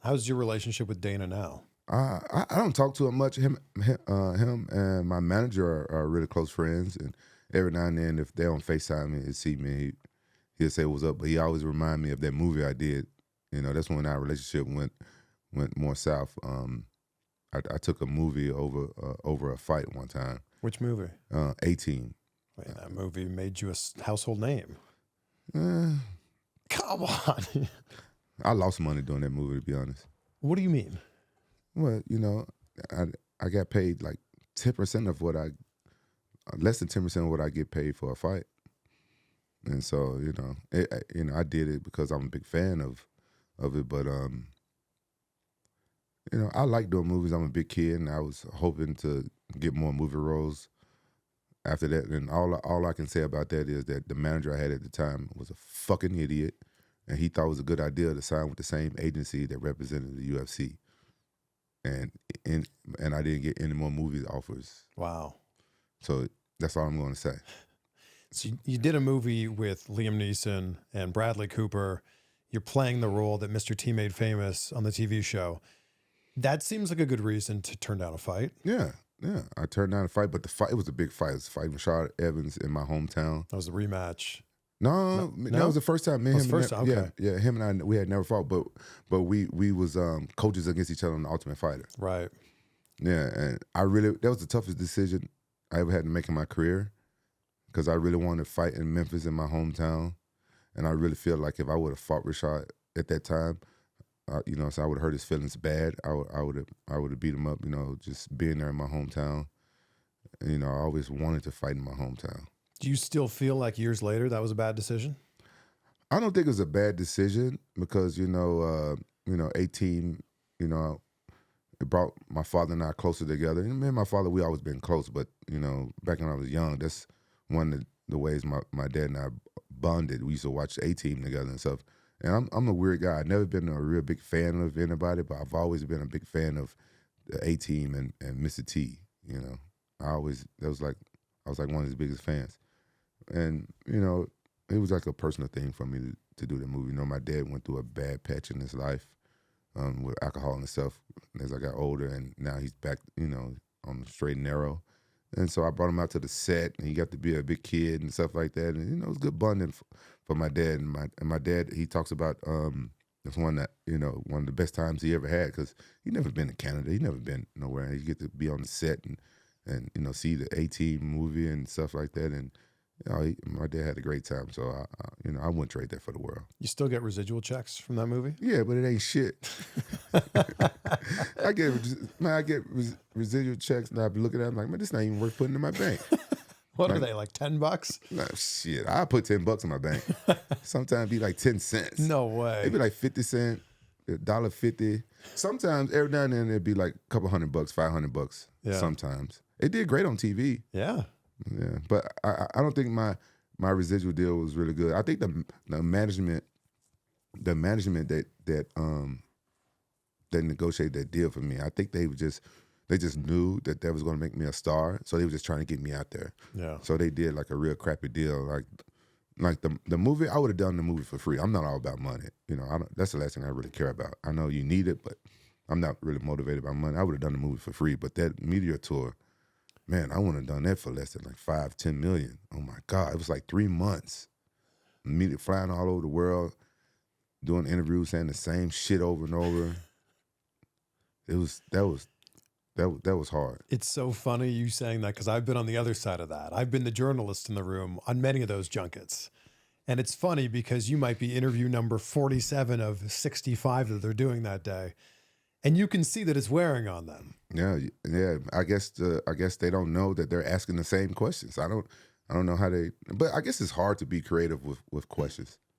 How's your relationship with Dana now? I don't talk to him much. Him and my manager are really close friends, and every now and then, if they're on FaceTime and see me, he'll say what's up. But he always remind me of that movie I did. You know, that's when our relationship went more south. I took a movie over a fight one time. Which movie? 18. Wait, that movie made you a household name. Uh, Come on. I lost money doing that movie, to be honest. What do you mean? Well, you know, I got paid like 10% of less than 10% of what I get paid for a fight, and so I did it because I'm a big fan of it. But I like doing movies. I'm a big kid, and I was hoping to get more movie roles after that. And all I can say about that is that the manager I had at the time was a fucking idiot, and he thought it was a good idea to sign with the same agency that represented the UFC. And I didn't get any more movie offers. Wow. So that's all I'm going to say. So you did a movie with Liam Neeson and Bradley Cooper. You're playing the role that Mr. T made famous on the TV show. That seems like a good reason to turn down a fight. Yeah. I turned down a fight, but it was a big fight. It was a fight with Rashad Evans in my hometown. That was the rematch. No, that was the first time. Me and him, first time, okay. Yeah, him and I, we had never fought, but we was coaches against each other on the Ultimate Fighter. Right. Yeah, and that was the toughest decision I ever had to make in my career, because I really wanted to fight in Memphis, in my hometown, and I really feel like if I would have fought Rashad at that time, so I would have hurt his feelings bad. I would have beat him up. Just being there in my hometown. And, I always wanted to fight in my hometown. Do you still feel like years later that was a bad decision? I don't think it was a bad decision because 18, it brought my father and I closer together. And me and my father, we always been close, but back when I was young, that's one of the ways my dad and I bonded. We used to watch the A-Team together and stuff. And I'm a weird guy. I've never been a real big fan of anybody, but I've always been a big fan of the A-Team and Mr. T. I was like one of his biggest fans. And, it was like a personal thing for me to do the movie. My dad went through a bad patch in his life with alcohol and stuff as I got older, and now he's back, on the straight and narrow. And so I brought him out to the set, and he got to be a big kid and stuff like that. And, it was good bonding for my dad. And my dad, he talks about it's one of the best times he ever had, because he never been to Canada. He never been nowhere. And he get to be on the set and see the A-Team movie and stuff like that. And my dad had a great time, so I wouldn't trade that for the world. You still get residual checks from that movie? Yeah, but it ain't shit. I get residual checks, and I be looking at them like, man, this not even worth putting in my bank. What are they, like $10? Nah, shit, I put $10 in my bank. Sometimes it be like 10 cents. No way. It'd be like 50 cents, $1.50. Sometimes every now and then it'd be like a couple $100, $500. Yeah. Sometimes it did great on TV. Yeah. Yeah, but I don't think my residual deal was really good. I think the management that negotiated that deal for me, I think they just knew that was going to make me a star, so they were just trying to get me out there. Yeah. So they did like a real crappy deal, like the movie. I would have done the movie for free. I'm not all about money, that's the last thing I really care about. I know you need it, but I'm not really motivated by money. I would have done the movie for free, but that media tour. Man, I wouldn't have done that for less than like $5-10 million. Oh my God, it was like 3 months. Media flying all over the world, doing interviews, saying the same shit over and over. That was hard. It's so funny you saying that, because I've been on the other side of that. I've been the journalist in the room on many of those junkets. And it's funny because you might be interview number 47 of 65 that they're doing that day. And you can see that it's wearing on them. Yeah. I guess they don't know that they're asking the same questions. I don't know how they. But I guess it's hard to be creative with questions.